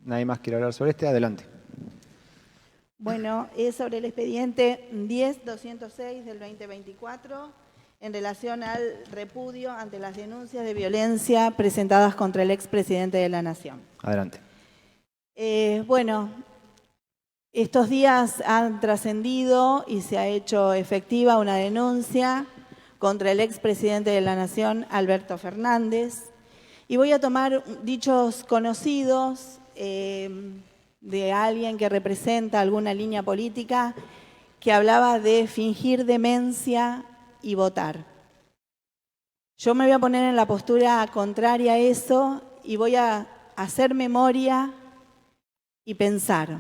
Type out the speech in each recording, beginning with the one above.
Nadie más quiere hablar sobre este. Adelante. Bueno, es sobre el expediente 10-206 del 2024 en relación al repudio ante las denuncias de violencia presentadas contra el expresidente de la Nación. Adelante. Bueno, estos días han trascendido y se ha hecho efectiva una denuncia contra el expresidente de la Nación, Alberto Fernández, y voy a tomar dichos conocidos de alguien que representa alguna línea política que hablaba de fingir demencia y votar. Yo me voy a poner en la postura contraria a eso y voy a hacer memoria y pensar.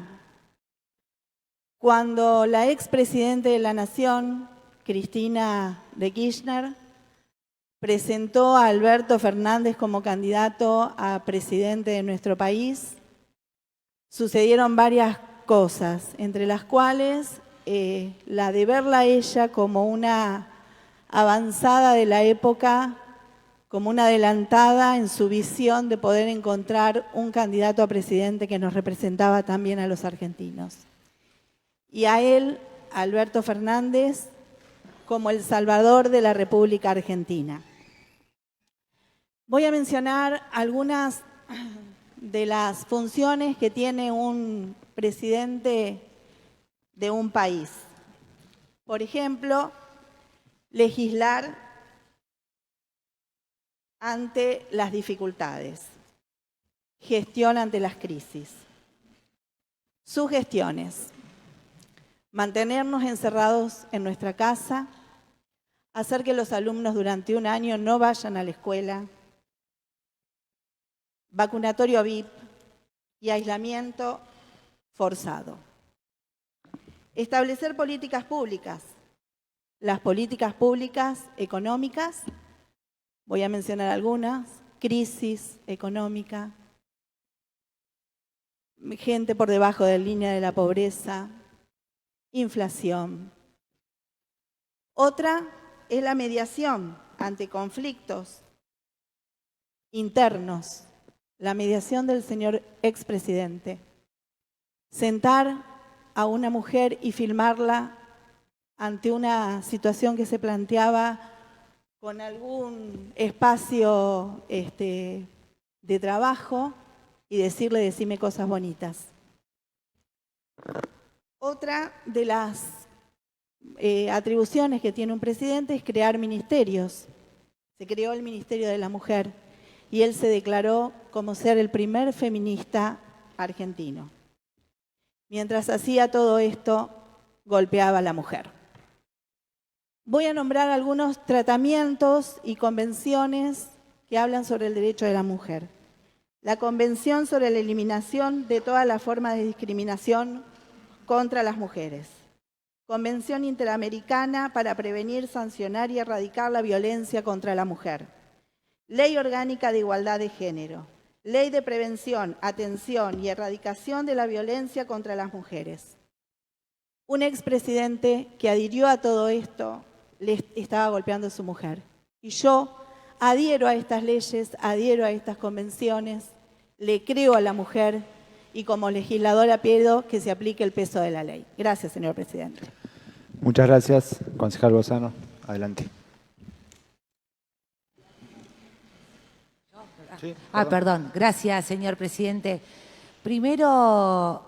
Cuando la expresidenta de la Nación, Cristina de Kirchner, presentó a Alberto Fernández como candidato a presidente de nuestro país, sucedieron varias cosas, entre las cuales la de verla a ella como una avanzada de la época, como una adelantada en su visión de poder encontrar un candidato a presidente que nos representaba también a los argentinos. Y a él, Alberto Fernández, como el salvador de la República Argentina. Voy a mencionar algunas de las funciones que tiene un presidente de un país. Por ejemplo, legislar ante las dificultades, gestión ante las crisis. Sus gestiones: mantenernos encerrados en nuestra casa, hacer que los alumnos durante un año no vayan a la escuela, vacunatorio VIP y aislamiento forzado. Establecer políticas públicas. Las políticas públicas económicas, voy a mencionar algunas: crisis económica, gente por debajo de la línea de la pobreza, inflación. Otra es la mediación ante conflictos internos, la mediación del señor expresidente. Sentar a una mujer y filmarla ante una situación que se planteaba con algún espacio de trabajo y decirle: decime cosas bonitas. Otra de las atribuciones que tiene un presidente es crear ministerios. Se creó el Ministerio de la Mujer y él se declaró como ser el primer feminista argentino. Mientras hacía todo esto, golpeaba a la mujer. Voy a nombrar algunos tratamientos y convenciones que hablan sobre el derecho de la mujer. La Convención sobre la eliminación de todas las formas de discriminación contra las mujeres. Convención Interamericana para prevenir, sancionar y erradicar la violencia contra la mujer. Ley Orgánica de Igualdad de Género. Ley de Prevención, Atención y Erradicación de la Violencia contra las Mujeres. Un expresidente que adhirió a todo esto le estaba golpeando a su mujer. Y yo adhiero a estas leyes, adhiero a estas convenciones, le creo a la mujer y como legisladora pido que se aplique el peso de la ley. Gracias, señor presidente. Muchas gracias, concejal Bozano. Adelante. Sí, perdón. Gracias, señor presidente. Primero,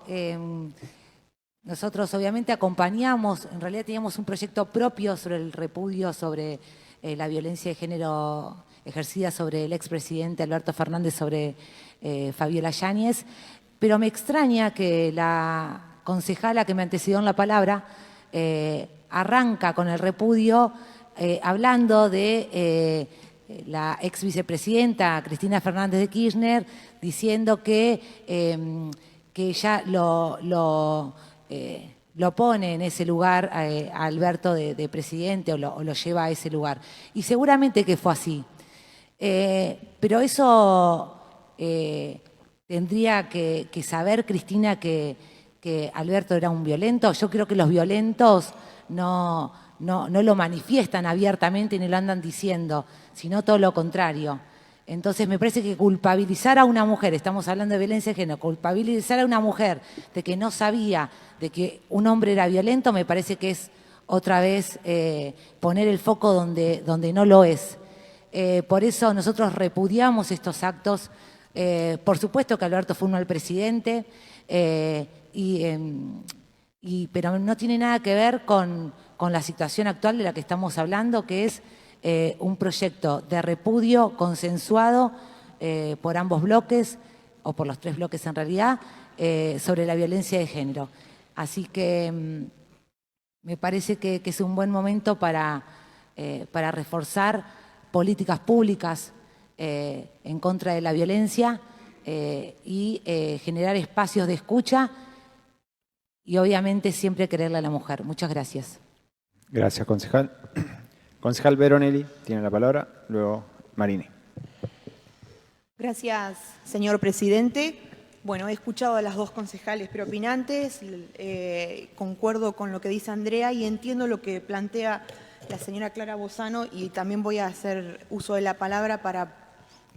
nosotros obviamente acompañamos, en realidad teníamos un proyecto propio sobre el repudio sobre la violencia de género ejercida sobre el expresidente Alberto Fernández, sobre Fabiola Yáñez, pero me extraña que la concejala que me antecedió en la palabra arranca con el repudio hablando de la ex vicepresidenta Cristina Fernández de Kirchner, diciendo que ella lo pone en ese lugar a Alberto de presidente o lo lleva a ese lugar. Y seguramente que fue así. Pero eso tendría que saber Cristina que Alberto era un violento. Yo creo que los violentos no lo manifiestan abiertamente ni lo andan diciendo, sino todo lo contrario. Entonces me parece que culpabilizar a una mujer, estamos hablando de violencia de género, culpabilizar a una mujer de que no sabía de que un hombre era violento, me parece que es otra vez poner el foco donde no lo es. Por eso nosotros repudiamos estos actos. Por supuesto que Alberto fue un mal presidente, pero no tiene nada que ver con la situación actual de la que estamos hablando, que es un proyecto de repudio consensuado por ambos bloques, o por los 3 bloques en realidad, sobre la violencia de género. Así que me parece que es un buen momento para reforzar políticas públicas en contra de la violencia y generar espacios de escucha y obviamente siempre quererle a la mujer. Muchas gracias. Gracias, concejal. Concejal Veronelli tiene la palabra, luego Marini. Gracias, señor presidente. Bueno, he escuchado a las 2 concejales preopinantes, concuerdo con lo que dice Andrea y entiendo lo que plantea la señora Clara Bozano y también voy a hacer uso de la palabra para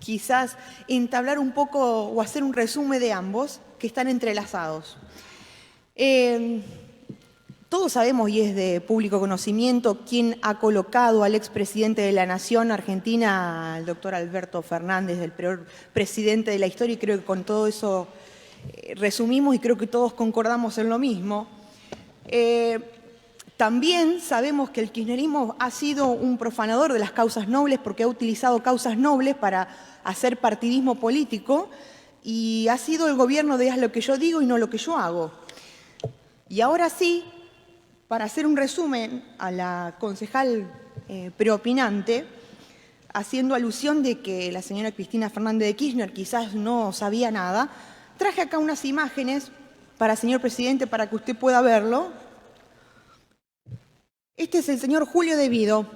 quizás entablar un poco o hacer un resumen de ambos que están entrelazados. Todos sabemos y es de público conocimiento quién ha colocado al expresidente de la Nación Argentina, al doctor Alberto Fernández, el peor presidente de la historia, y creo que con todo eso resumimos y creo que todos concordamos en lo mismo. También sabemos que el kirchnerismo ha sido un profanador de las causas nobles porque ha utilizado causas nobles para hacer partidismo político y ha sido el gobierno de haz lo que yo digo y no lo que yo hago. Y ahora sí, para hacer un resumen a la concejal preopinante, haciendo alusión de que la señora Cristina Fernández de Kirchner quizás no sabía nada, traje acá unas imágenes para, señor presidente, para que usted pueda verlo. Este es el señor Julio De Vido,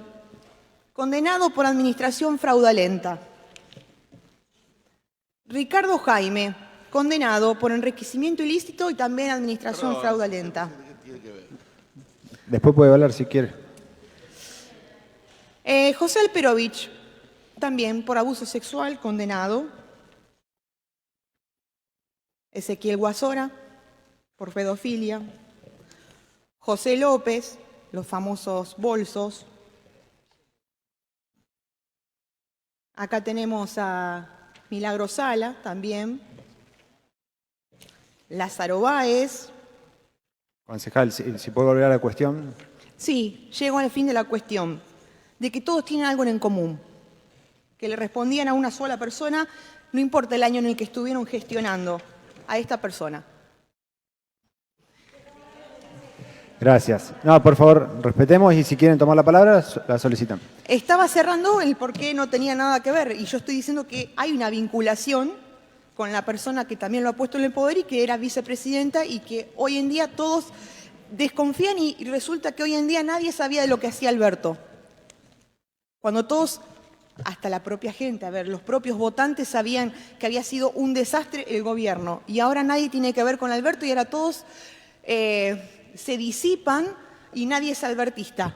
condenado por administración fraudulenta. Ricardo Jaime, condenado por enriquecimiento ilícito y también administración fraudulenta. Después puede hablar si quiere. José Alperovich, también por abuso sexual, condenado. Ezequiel Guasora, por pedofilia. José López, los famosos bolsos. Acá tenemos a Milagro Sala, también. Lázaro Báez. Concejal, si puede volver a la cuestión. Sí, llego al fin de la cuestión, de que todos tienen algo en común, que le respondían a una sola persona, no importa el año en el que estuvieron gestionando a esta persona. Gracias. No, por favor, respetemos y si quieren tomar la palabra, la solicitan. Estaba cerrando el por qué no tenía nada que ver y yo estoy diciendo que hay una vinculación con la persona que también lo ha puesto en el poder y que era vicepresidenta y que hoy en día todos desconfían y resulta que hoy en día nadie sabía de lo que hacía Alberto. Cuando todos, hasta la propia gente, a ver, los propios votantes sabían que había sido un desastre el gobierno y ahora nadie tiene que ver con Alberto y ahora todos se disipan y nadie es albertista.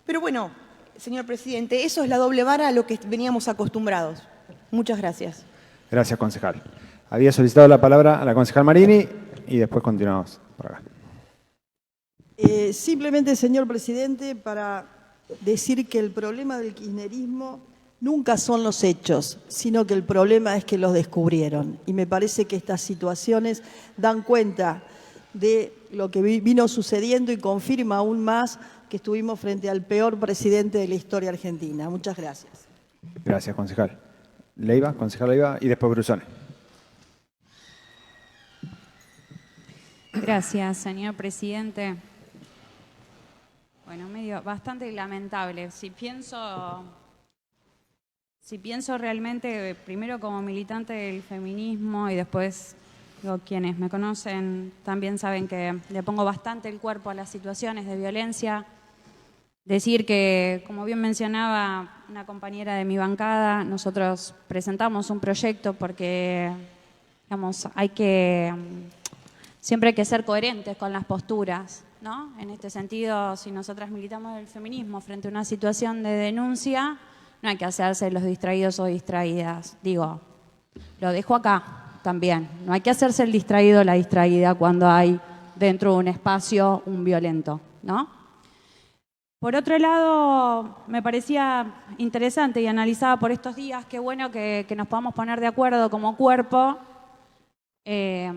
Pero bueno, señor presidente, eso es la doble vara a lo que veníamos acostumbrados. Muchas gracias. Gracias, concejal. Había solicitado la palabra a la concejal Marini y después continuamos por acá. Simplemente, señor presidente, para decir que el problema del kirchnerismo nunca son los hechos, sino que el problema es que los descubrieron. Y me parece que estas situaciones dan cuenta de lo que vino sucediendo y confirma aún más que estuvimos frente al peor presidente de la historia argentina. Muchas gracias. Gracias, concejal. Leiva, concejal Leiva y después Brusone. Gracias, señor presidente. Bueno, bastante lamentable. Si pienso realmente, primero como militante del feminismo y después quienes me conocen también saben que le pongo bastante el cuerpo a las situaciones de violencia. Decir que, como bien mencionaba una compañera de mi bancada, nosotros presentamos un proyecto porque, digamos, siempre hay que ser coherentes con las posturas, ¿no? En este sentido, si nosotras militamos el feminismo frente a una situación de denuncia, no hay que hacerse los distraídos o distraídas. Digo, lo dejo acá también. No hay que hacerse el distraído o la distraída cuando hay dentro de un espacio un violento, ¿no? Por otro lado, me parecía interesante y analizaba por estos días, qué bueno que nos podamos poner de acuerdo como cuerpo, de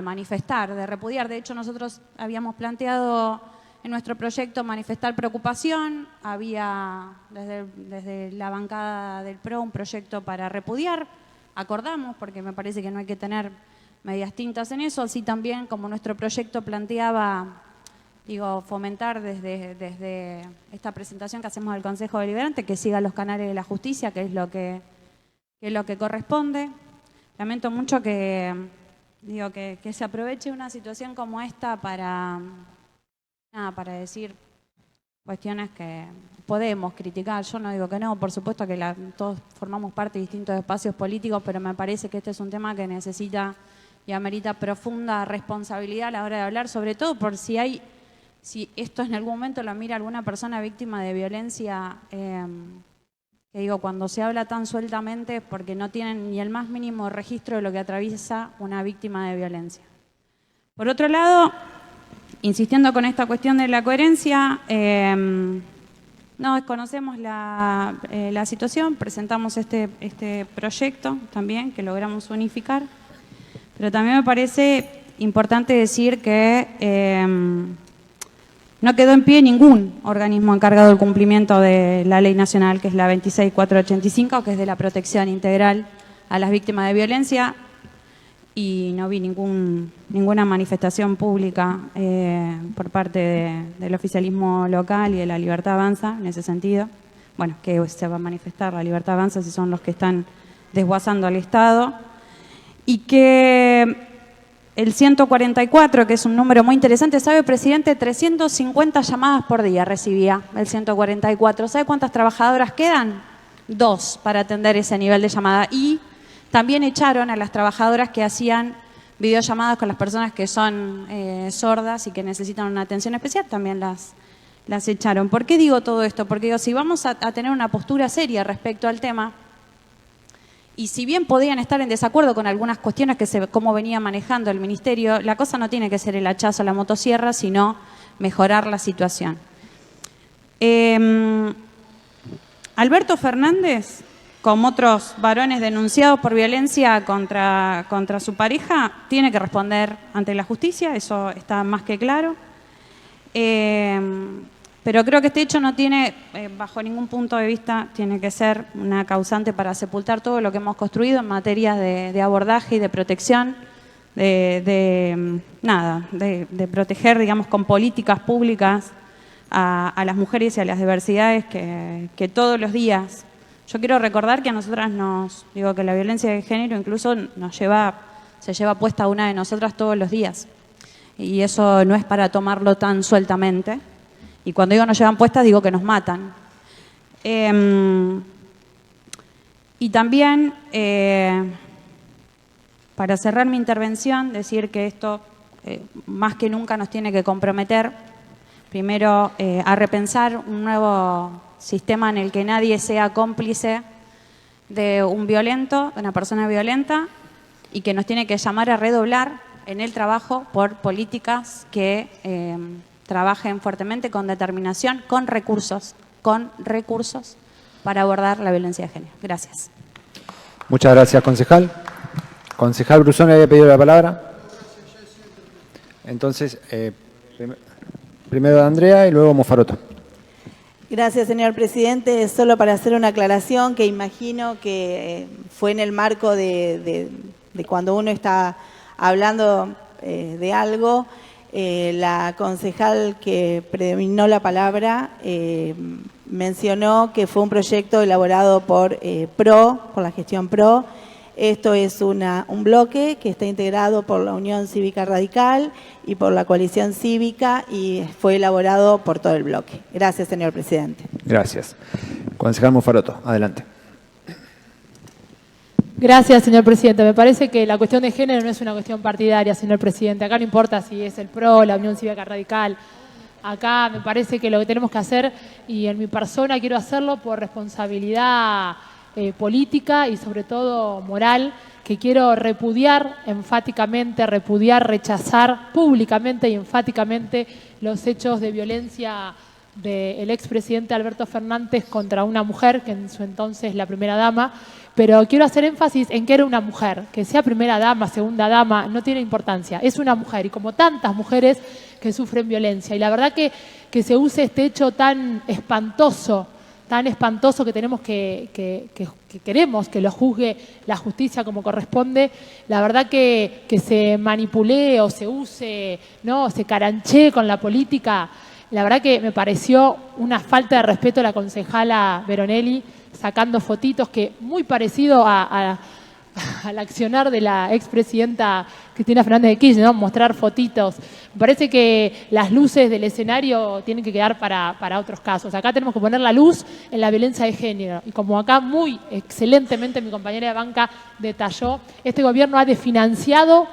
manifestar, de repudiar. De hecho, nosotros habíamos planteado en nuestro proyecto manifestar preocupación, había desde la bancada del PRO un proyecto para repudiar, acordamos, porque me parece que no hay que tener medias tintas en eso, así también como nuestro proyecto planteaba, fomentar desde esta presentación que hacemos del Consejo Deliberante, que siga los canales de la justicia, que es lo que corresponde. Lamento mucho que se aproveche una situación como esta para decir cuestiones que podemos criticar. Yo no digo que no, por supuesto que todos formamos parte de distintos espacios políticos, pero me parece que este es un tema que necesita y amerita profunda responsabilidad a la hora de hablar, sobre todo por si esto en algún momento lo mira alguna persona víctima de violencia, cuando se habla tan sueltamente es porque no tienen ni el más mínimo registro de lo que atraviesa una víctima de violencia. Por otro lado, insistiendo con esta cuestión de la coherencia, no desconocemos la situación, presentamos este proyecto también que logramos unificar, pero también me parece importante decir que no quedó en pie ningún organismo encargado del cumplimiento de la ley nacional, que es la 26485, que es de la protección integral a las víctimas de violencia, y no vi ninguna manifestación pública por parte del oficialismo local y de la Libertad Avanza en ese sentido. Bueno, que se va a manifestar la Libertad Avanza si son los que están desguazando al Estado. Y que el 144, que es un número muy interesante, ¿sabe, presidente? 350 llamadas por día recibía el 144. ¿Sabe cuántas trabajadoras quedan? 2 para atender ese nivel de llamada. Y también echaron a las trabajadoras que hacían videollamadas con las personas que son sordas y que necesitan una atención especial, también las echaron. ¿Por qué digo todo esto? Porque si vamos a tener una postura seria respecto al tema, y si bien podían estar en desacuerdo con algunas cuestiones cómo venía manejando el Ministerio, la cosa no tiene que ser el hachazo a la motosierra, sino mejorar la situación. Alberto Fernández, como otros varones denunciados por violencia contra su pareja, tiene que responder ante la justicia, eso está más que claro. Pero creo que este hecho no tiene, bajo ningún punto de vista, tiene que ser una causante para sepultar todo lo que hemos construido en materia de abordaje y de protección, de proteger, digamos, con políticas públicas a las mujeres y a las diversidades que todos los días. Yo quiero recordar que a nosotras que la violencia de género incluso se lleva puesta a una de nosotras todos los días. Y eso no es para tomarlo tan sueltamente. Y cuando digo nos llevan puestas, digo que nos matan. Y también, para cerrar mi intervención, decir que esto más que nunca nos tiene que comprometer, primero, a repensar un nuevo sistema en el que nadie sea cómplice de un violento, de una persona violenta, y que nos tiene que llamar a redoblar en el trabajo por políticas que trabajen fuertemente, con determinación, con recursos para abordar la violencia de género. Gracias. Muchas gracias, concejal. Concejal Brusón le había pedido la palabra. Entonces, primero Andrea y luego Mofaroto. Gracias, señor presidente. Solo para hacer una aclaración que imagino que fue en el marco de cuando uno está hablando de algo, la concejal que predominó la palabra mencionó que fue un proyecto elaborado por la gestión PRO. Esto es un bloque que está integrado por la Unión Cívica Radical y por la Coalición Cívica y fue elaborado por todo el bloque. Gracias, señor presidente. Gracias. Concejal Mofaroto, adelante. Gracias, señor presidente. Me parece que la cuestión de género no es una cuestión partidaria, señor presidente. Acá no importa si es el PRO, la Unión Cívica Radical. Acá me parece que lo que tenemos que hacer, y en mi persona quiero hacerlo por responsabilidad política y sobre todo moral, que quiero repudiar enfáticamente, rechazar públicamente y enfáticamente los hechos de violencia del expresidente Alberto Fernández contra una mujer, que en su entonces la primera dama, pero quiero hacer énfasis en que era una mujer, que sea primera dama, segunda dama, no tiene importancia, es una mujer, y como tantas mujeres que sufren violencia. Y la verdad que se use este hecho tan espantoso que tenemos que queremos que lo juzgue la justicia como corresponde, la verdad que se manipulee o se use, ¿no?, se caranchee con la política. La verdad que me pareció una falta de respeto a la concejala Veronelli, sacando fotitos que muy parecido al accionar de la expresidenta Cristina Fernández de Kirchner, ¿no?, mostrar fotitos. Me parece que las luces del escenario tienen que quedar para otros casos. Acá tenemos que poner la luz en la violencia de género. Y como acá muy excelentemente mi compañera de banca detalló, este gobierno ha desfinanciado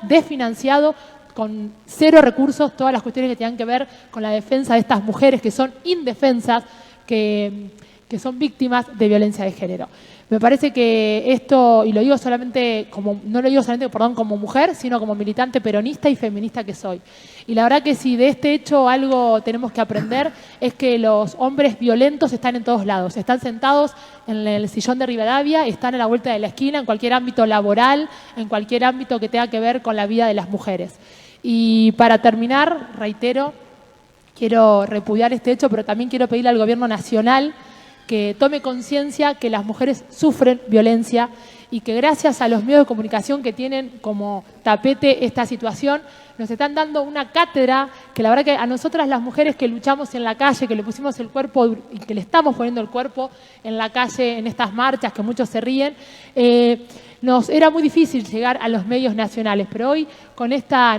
con 0 recursos todas las cuestiones que tengan que ver con la defensa de estas mujeres que son indefensas, que son víctimas de violencia de género. Me parece que esto, y lo digo solamente no lo digo solamente, como mujer, sino como militante peronista y feminista que soy. Y la verdad que si de este hecho algo tenemos que aprender es que los hombres violentos están en todos lados. Están sentados en el sillón de Rivadavia, están a la vuelta de la esquina, en cualquier ámbito laboral, en cualquier ámbito que tenga que ver con la vida de las mujeres. Y para terminar, reitero, quiero repudiar este hecho, pero también quiero pedirle al Gobierno Nacional que tome conciencia que las mujeres sufren violencia y que gracias a los medios de comunicación que tienen como tapete esta situación, nos están dando una cátedra que la verdad que a nosotras las mujeres que luchamos en la calle, que le pusimos el cuerpo y que le estamos poniendo el cuerpo en la calle, en estas marchas que muchos se ríen, nos era muy difícil llegar a los medios nacionales, pero hoy con esta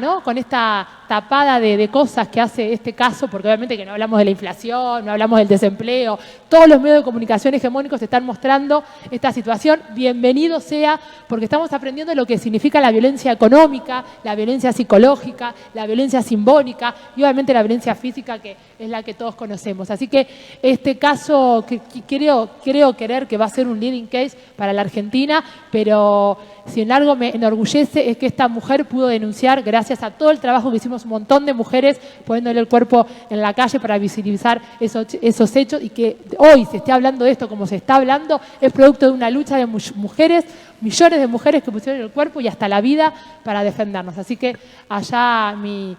tapada de cosas que hace este caso, porque obviamente que no hablamos de la inflación, no hablamos del desempleo, todos los medios de comunicación hegemónicos están mostrando esta situación. Bienvenido sea, porque estamos aprendiendo lo que significa la violencia económica, la violencia psicológica, la violencia simbólica y obviamente la violencia física, que es la que todos conocemos. Así que este caso que creo que va a ser un leading case para la Argentina, pero si en algo me enorgullece es que esta mujer pudo denunciar gracias a todo el trabajo que hicimos un montón de mujeres poniéndole el cuerpo en la calle para visibilizar esos hechos, y que hoy se esté hablando de esto como se está hablando es producto de una lucha de mujeres, millones de mujeres que pusieron el cuerpo y hasta la vida para defendernos. Así que allá mi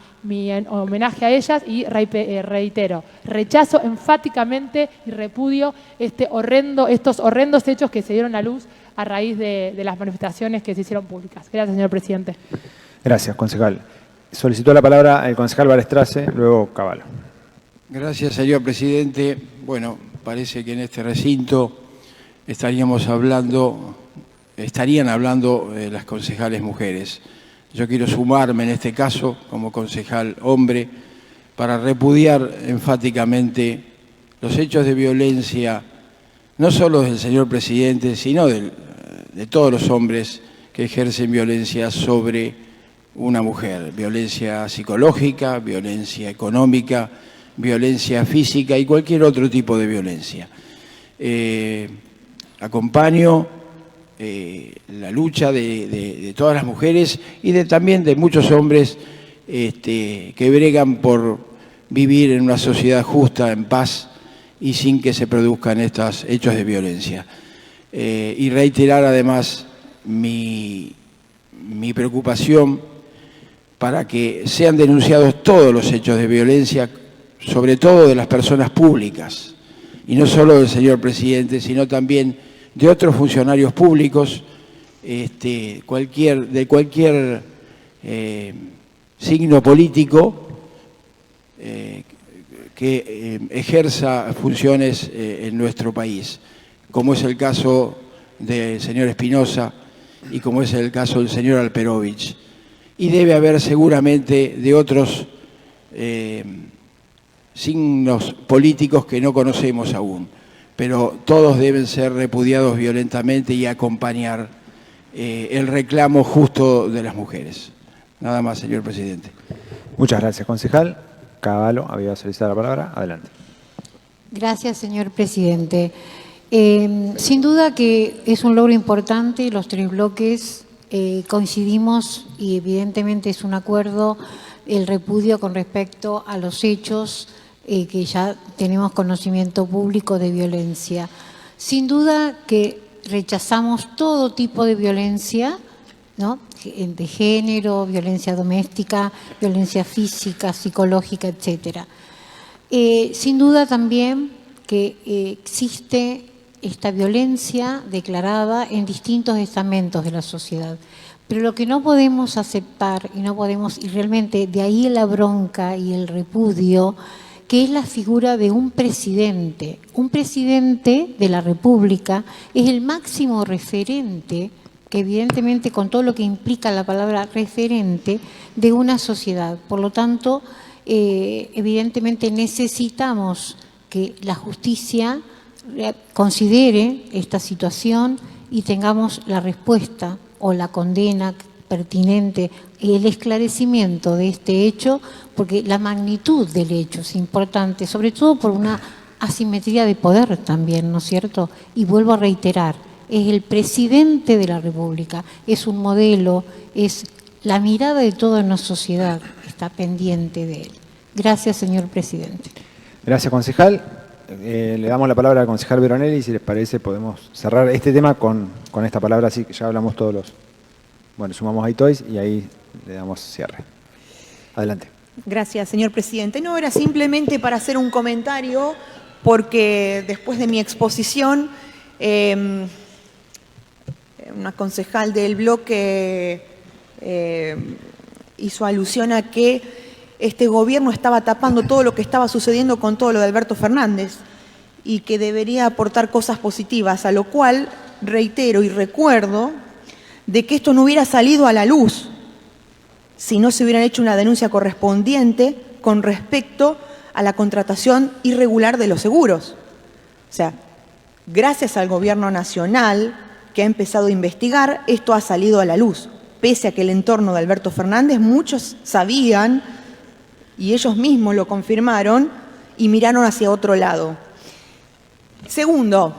homenaje a ellas, y reitero, rechazo enfáticamente y repudio estos horrendos hechos que se dieron a luz a raíz de las manifestaciones que se hicieron públicas. Gracias, señor presidente. Gracias, concejal. Solicitó la palabra el concejal Balestrace, luego Cavallo. Gracias, señor presidente. Bueno, parece que en este recinto estarían hablando las concejales mujeres. Yo quiero sumarme en este caso, como concejal hombre, para repudiar enfáticamente los hechos de violencia, no solo del señor presidente, sino de todos los hombres que ejercen violencia sobre una mujer. Violencia psicológica, violencia económica, violencia física y cualquier otro tipo de violencia. Acompaño la lucha de todas las mujeres y también de muchos hombres que bregan por vivir en una sociedad justa, en paz y sin que se produzcan estos hechos de violencia. Y reiterar además mi preocupación para que sean denunciados todos los hechos de violencia, sobre todo de las personas públicas, y no solo del señor presidente, sino también de otros funcionarios públicos, de cualquier signo político que ejerza funciones en nuestro país, como es el caso del señor Espinosa y como es el caso del señor Alperovich. Y debe haber seguramente de otros signos políticos que no conocemos aún, pero todos deben ser repudiados violentamente y acompañar el reclamo justo de las mujeres. Nada más, señor presidente. Muchas gracias, concejal. Cavallo había solicitado la palabra. Adelante. Gracias, señor presidente. Sin duda que es un logro importante, los tres bloques coincidimos y evidentemente es un acuerdo el repudio con respecto a los hechos que ya tenemos conocimiento público de violencia. Sin duda que rechazamos todo tipo de violencia, ¿no? De género, violencia doméstica, violencia física, psicológica, etcétera. Sin duda también que existe esta violencia declarada en distintos estamentos de la sociedad. Pero lo que no podemos aceptar y realmente de ahí la bronca y el repudio, que es la figura de un presidente. Un presidente de la República es el máximo referente, que evidentemente con todo lo que implica la palabra referente, de una sociedad. Por lo tanto, evidentemente necesitamos que la justicia considere esta situación y tengamos la respuesta o la condena pertinente y el esclarecimiento de este hecho, porque la magnitud del hecho es importante, sobre todo por una asimetría de poder también, ¿no es cierto? Y vuelvo a reiterar, es el presidente de la República, es un modelo, es la mirada de toda una sociedad, está pendiente de él. Gracias, señor presidente. Gracias, concejal. Le damos la palabra al concejal Veronelli y si les parece podemos cerrar este tema con esta palabra, así que ya hablamos todos los... Bueno, sumamos ahí toys y ahí le damos cierre. Adelante. Gracias, señor presidente. No, era simplemente para hacer un comentario, porque después de mi exposición, una concejal del bloque hizo alusión a que este gobierno estaba tapando todo lo que estaba sucediendo con todo lo de Alberto Fernández y que debería aportar cosas positivas, a lo cual reitero y recuerdo de que esto no hubiera salido a la luz si no se hubieran hecho una denuncia correspondiente con respecto a la contratación irregular de los seguros. O sea, gracias al gobierno nacional que ha empezado a investigar, esto ha salido a la luz. Pese a que el entorno de Alberto Fernández, muchos sabían y ellos mismos lo confirmaron y miraron hacia otro lado. Segundo,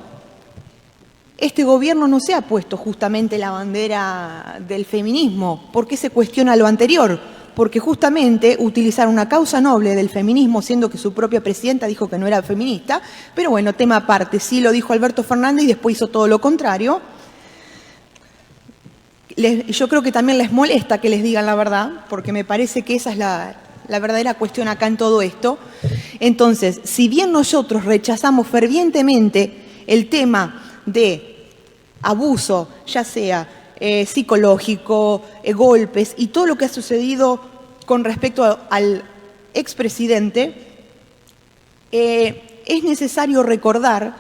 este gobierno no se ha puesto justamente la bandera del feminismo. ¿Por qué se cuestiona lo anterior? Porque justamente utilizaron una causa noble del feminismo, siendo que su propia presidenta dijo que no era feminista, pero bueno, tema aparte, sí lo dijo Alberto Fernández y después hizo todo lo contrario. Yo creo que también les molesta que les digan la verdad, porque me parece que esa es la verdadera cuestión acá en todo esto. Entonces, si bien nosotros rechazamos fervientemente el tema de abuso, ya sea psicológico, golpes y todo lo que ha sucedido con respecto al expresidente, es necesario recordar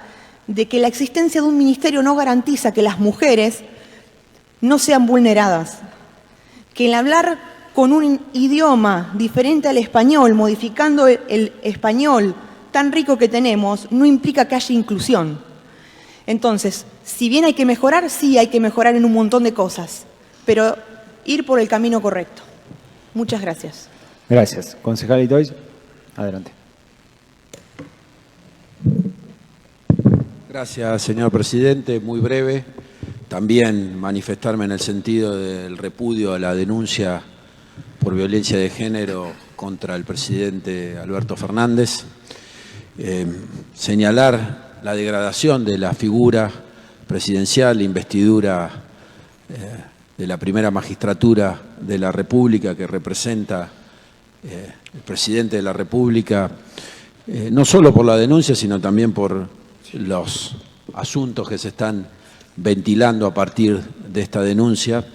de que la existencia de un ministerio no garantiza que las mujeres no sean vulneradas, que el hablar con un idioma diferente al español, modificando el español tan rico que tenemos, no implica que haya inclusión. Entonces, si bien hay que mejorar, sí hay que mejorar en un montón de cosas, pero ir por el camino correcto. Muchas gracias. Gracias. Concejal Itois, adelante. Gracias, señor presidente. Muy breve. También manifestarme en el sentido del repudio a la denuncia por violencia de género contra el presidente Alberto Fernández. Señalar la degradación de la figura presidencial, la investidura de la primera magistratura de la República que representa el presidente de la República, no solo por la denuncia, sino también por los asuntos que se están ventilando a partir de esta denuncia,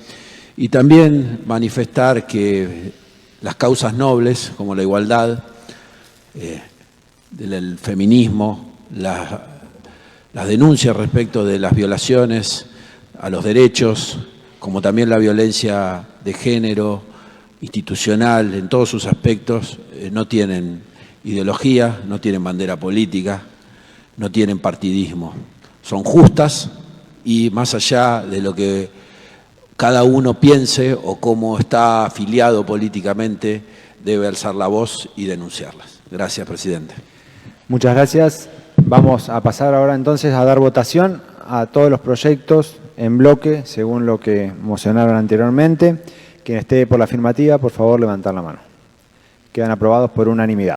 y también manifestar que las causas nobles, como la igualdad, del feminismo, las denuncias respecto de las violaciones a los derechos, como también la violencia de género, institucional, en todos sus aspectos, no tienen ideología, no tienen bandera política, no tienen partidismo. Son justas y más allá de lo que cada uno piense o cómo está afiliado políticamente, debe alzar la voz y denunciarlas. Gracias, presidente. Muchas gracias. Vamos a pasar ahora entonces a dar votación a todos los proyectos en bloque, según lo que mocionaron anteriormente. Quien esté por la afirmativa, por favor, levantar la mano. Quedan aprobados por unanimidad.